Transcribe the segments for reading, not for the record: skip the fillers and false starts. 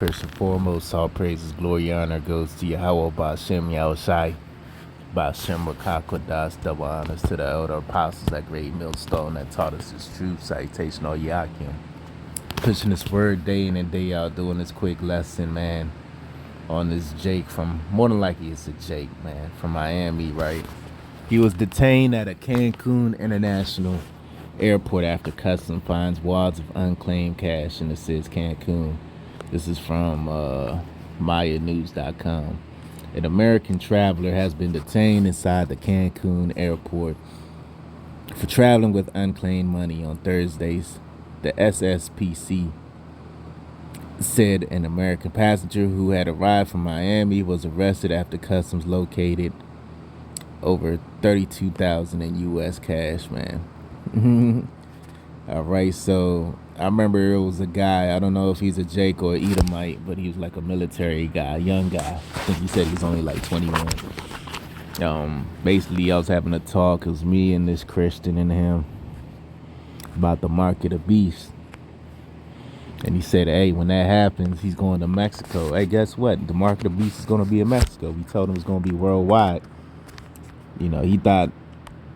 First and foremost, all praises, glory, honor goes to Yahweh Ba'Shem Yahushai, Ba'Shem Rakakodas, double honors to the elder apostles, that great millstone that taught us his truth, citation or Yakim. Pushing this word day in and day out, doing this quick lesson, man, on this Jake from, more than likely it's a Jake, man, from Miami, right? He was detained at a Cancun International Airport after customs finds wads of unclaimed cash, and it says Cancun. This is from MayaNews.com. An American traveler has been detained inside the Cancun airport for traveling with unclaimed money on Thursdays. The SSPC said an American passenger who had arrived from Miami was arrested after customs located over 32,000 in U.S. cash, man. All right, so I remember it was a guy. I don't know if he's a Jake or Edomite, but he was like a military guy, young guy. I think he said he was only like 21. Basically, I was having a talk. It was me and this Christian and him about the mark of the beast. And he said, hey, when that happens, he's going to Mexico. Hey, guess what? The mark of the beast is going to be in Mexico. We told him it's going to be worldwide. You know, he thought,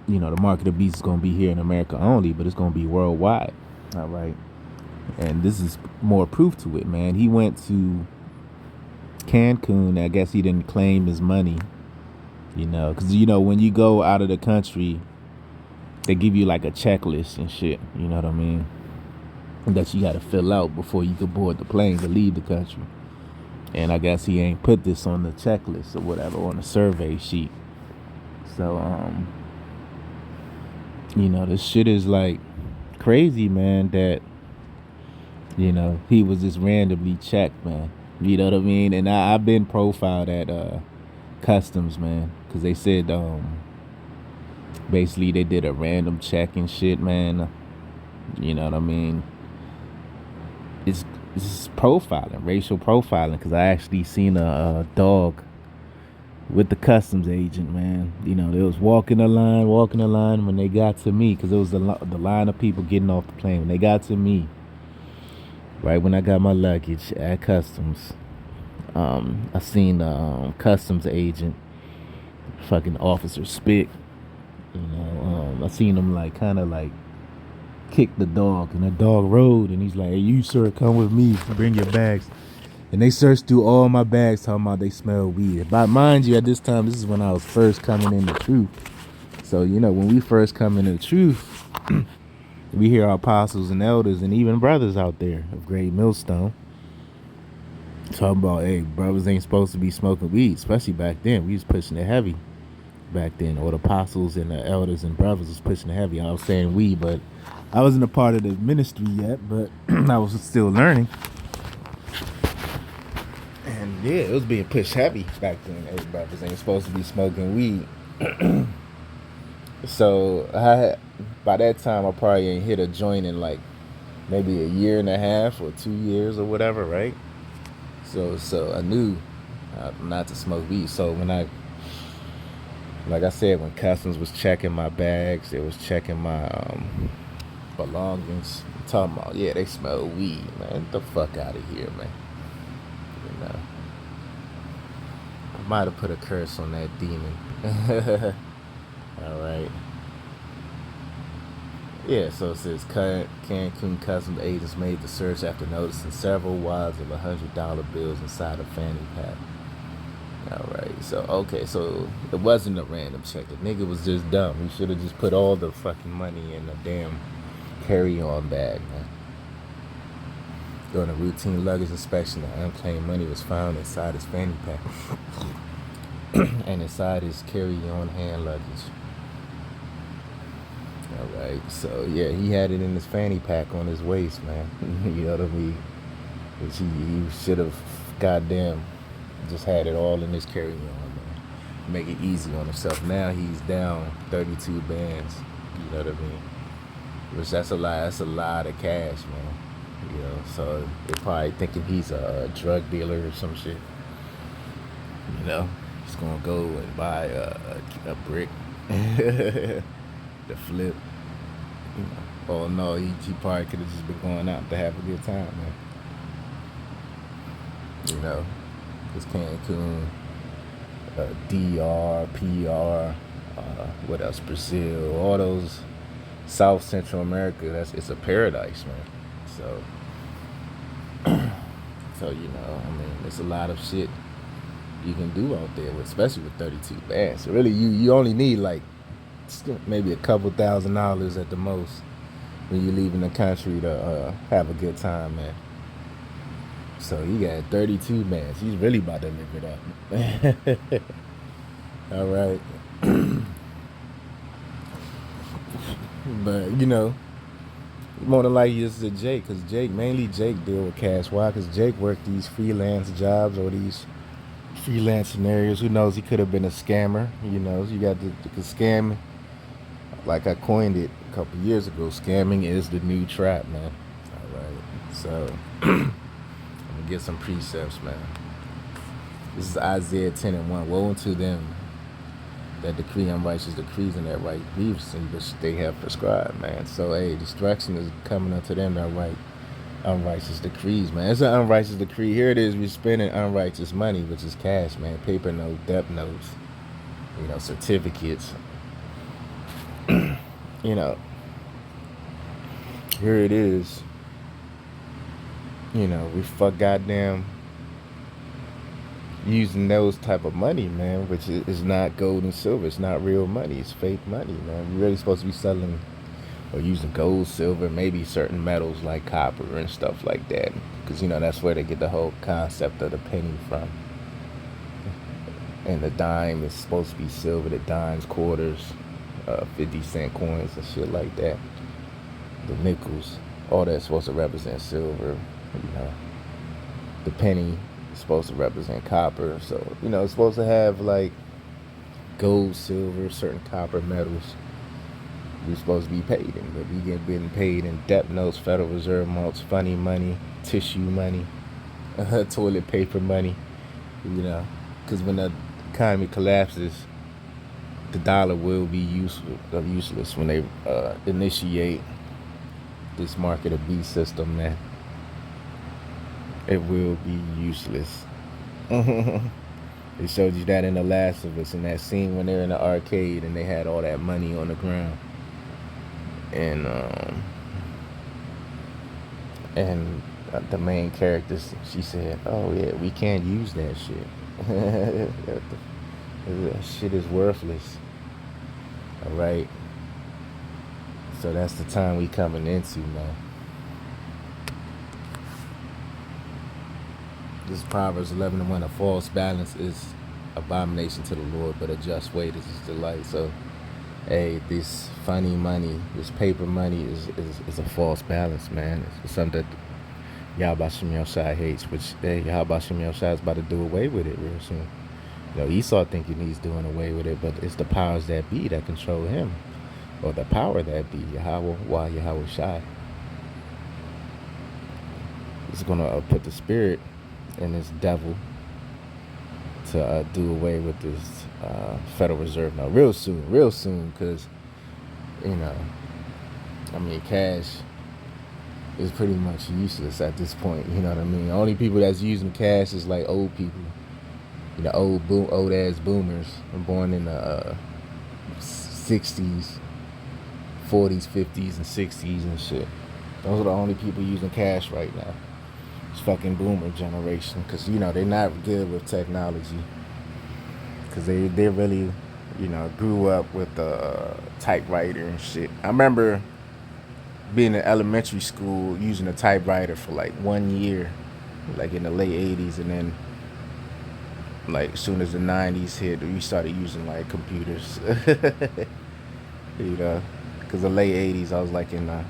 you know, the mark of the beast is going to be here in America only, but it's going to be worldwide. All right. And this is more proof to it, man. He went to Cancun. I guess he didn't claim his money, you know, because, you know, when you go out of the country, they give you like a checklist and shit, you know what I mean, that you got to fill out before you can board the plane to leave the country. And I guess he ain't put this on the checklist or whatever, on the survey sheet. So, you know, this shit is like crazy, man, that, you know, he was just randomly checked, man. You know what I mean? And I've been profiled at customs, man, because they said basically they did a random check and shit, man. You know what I mean? It's profiling, racial profiling, because I actually seen a dog with the customs agent, man. You know, they was walking the line. When they got to me, because it was the line of people getting off the plane. When they got to me, right when I got my luggage at customs, I seen the customs agent, fucking officer Spick. You know, I seen him like kind of like kick the dog, and the dog rode, and he's like, "Hey, you sir, come with me. Bring your bags." And they searched through all my bags, talking about they smell weed. But mind you, at this time, this is when I was first coming in the truth. So, you know, when we first come into the truth, we hear our apostles and elders and even brothers out there of Great Millstone talking about, hey, brothers ain't supposed to be smoking weed, especially back then. We was pushing it heavy back then. Or the apostles and the elders and brothers was pushing it heavy. I was saying we, but I wasn't a part of the ministry yet, but I was still learning. And yeah, it was being pushed heavy back then. Hey, brothers ain't supposed to be smoking weed. So by that time, I probably ain't hit a joint in like maybe a year and a half or 2 years or whatever, right? So I knew not to smoke weed. So when like I said, when customs was checking my bags, they was checking my belongings, talking about, yeah, they smell weed, man. Get the fuck out of here, man. You know, I might have put a curse on that demon. All right. Yeah, so it says Cancun customs agents made the search after noticing several wads of $100 bills inside a fanny pack. All right, so okay, so it wasn't a random check. The nigga was just dumb. He should have just put all the fucking money in a damn carry-on bag, man. During a routine luggage inspection, the unclaimed money was found inside his fanny pack and inside his carry-on hand luggage. All right, so yeah, he had it in his fanny pack on his waist, man. You know what I mean? Which he should have, goddamn, just had it all in his carry-on, man. Make it easy on himself. Now he's down 32 bands. You know what I mean? Which that's a lot. That's a lot of cash, man. You know, so they're probably thinking he's a drug dealer or some shit. You know, he's gonna go and buy a brick. The flip. You know. Oh no, he probably could have just been going out to have a good time, man. You know, because Cancun, DR, PR, what else? Brazil, all those South Central America. It's a paradise, man. So, I mean, there's a lot of shit you can do out there, especially with 32 bands. So really, you only need like maybe a couple $1,000 at the most when you're leaving the country to have a good time, man. So you got 32 bands. He's really about to live it up. All right. But more than likely this is a Jake, because Jake deal with cash. Why? Because Jake worked these freelance jobs or these freelance scenarios. Who knows? He could have been a scammer. You got the scam. Like I coined it a couple years ago, scamming is the new trap, man. All right. So I'm gonna get some precepts, man. This is Isaiah 10:1. Woe unto them that decree unrighteous decrees and that right grievously which they have prescribed, man. So hey, destruction is coming unto them that right unrighteous decrees, man. It's an unrighteous decree. Here it is, we're spending unrighteous money, which is cash, man. Paper notes, debt notes, certificates. Here it is. We fuck goddamn using those type of money, man, which is not gold and silver. It's not real money. It's fake money, man. We're really supposed to be selling or using gold, silver, maybe certain metals like copper and stuff like that, because that's where they get the whole concept of the penny from. And the dime is supposed to be silver. The dimes, quarters, 50-cent coins and shit like that. The nickels, all that's supposed to represent silver. The penny is supposed to represent copper. So it's supposed to have like gold, silver, certain copper metals. We're supposed to be paid in, but we getting paid in debt notes, Federal Reserve notes, funny money, tissue money, toilet paper money. Because when the economy collapses, the dollar will be useless when they initiate this market of beast system, man. It will be useless. They showed you that in The Last of Us, in that scene when they're in the arcade and they had all that money on the ground. And the main character, she said, "Oh yeah, we can't use that shit. That shit is worthless." All right. So that's the time we coming into, man. This is Proverbs 11:1. A false balance is abomination to the Lord, but a just weight is his delight. So, hey, this funny money, this paper money is a false balance, man. It's something that Yahweh Shem Yoshai hates, which Yahweh Shem Yoshai is about to do away with it real soon. Esau thinking he's doing away with it, but it's the powers that be that control him, or the power that be, Yahweh Shai. He's gonna put the spirit in this devil to do away with this Federal Reserve now real soon, because cash is pretty much useless at this point. You know what I mean? The only people that's using cash is like old people, old ass boomers born in the 60s, 40s, 50s, and 60s and shit. Those are the only people using cash right now. It's fucking boomer generation, because they're not good with technology, because they really grew up with the typewriter and shit. I remember being in elementary school using a typewriter for like 1 year, like in the late 80s, and then like as soon as the 90s hit, we started using like computers. Because the late 80s, I was like in my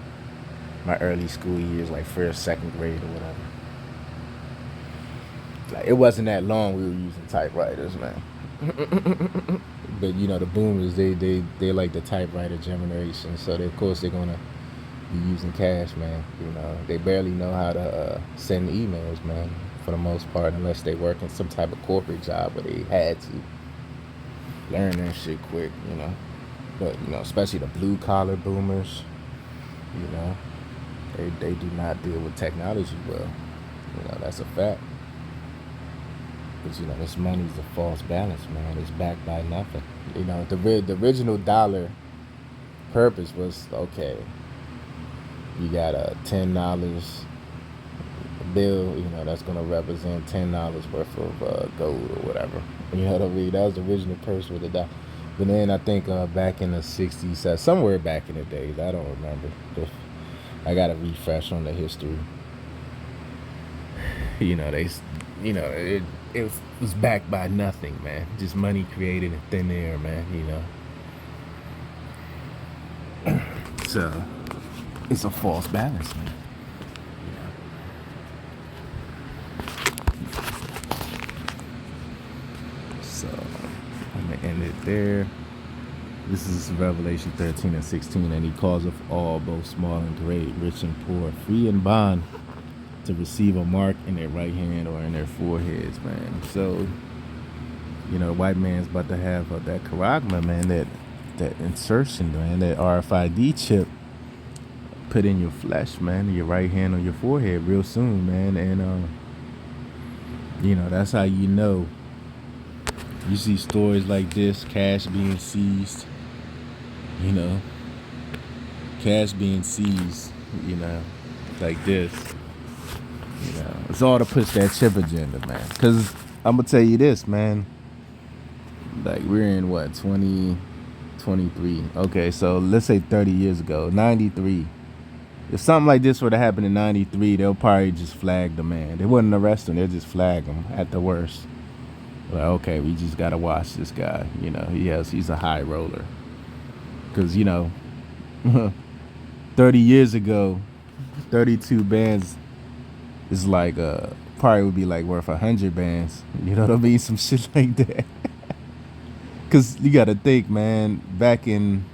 early school years, like first, second grade or whatever. Like, it wasn't that long we were using typewriters, man. But the boomers, they like the typewriter generation, so of course they're gonna be using cash, man. They barely know how to send emails, man, for the most part, unless they work in some type of corporate job where they had to learn that shit quick, But especially the blue collar boomers, they do not deal with technology well. That's a fact. But this money's a false balance, man. It's backed by nothing. The original dollar purpose was okay. You got a $10 bill, that's gonna represent $10 worth of gold or whatever. You know what I mean? That was the original purpose with the dollar. But then I think back in the '60s, somewhere back in the days, I don't remember. I got to refresh on the history. They, it was backed by nothing, man. Just money created in thin air, man. So it's a false balance, man. So I'm gonna end it there. This is Revelation 13 and 16, and he calls of all, both small and great, rich and poor, free and bond, to receive a mark in their right hand or in their foreheads, man. So, the white man's about to have that charagma, man, that insertion, man, that RFID chip put in your flesh, man, your right hand or your forehead real soon, man. And, that's how you see stories like this, cash being seized, cash being seized, like this. It's all to push that chip agenda, man. Because I'm going to tell you this, man. Like, we're in, 2023. Okay, so let's say 30 years ago, 93. If something like this were to happen in 93, they'll probably just flag the man. They wouldn't arrest him. They'll just flag him at the worst. Like, okay, we just got to watch this guy. He's a high roller. Because, 30 years ago, 32 bands is like probably would be like worth 100 bands. You know what I mean? Some shit like that. Cause you gotta think, man, back in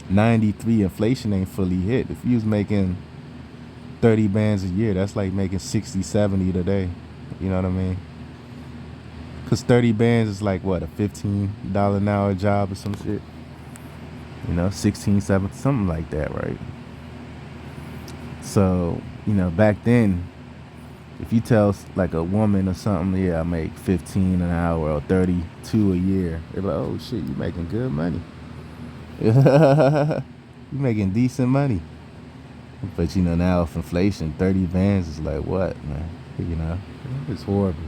93, inflation ain't fully hit. If you was making 30 bands a year, that's like making 60, 70 today. You know what I mean? Cause 30 bands is like what, a $15 an hour job or some shit. 16, 17, something like that, right? So, back then, if you tell like a woman or something, yeah, I make 15 an hour or 32 a year, they're like, oh shit, you making good money. You making decent money. But now with inflation, 30 bands is like what, man? It's horrible.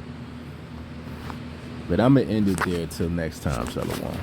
But I'm gonna end it there till next time, Shalom.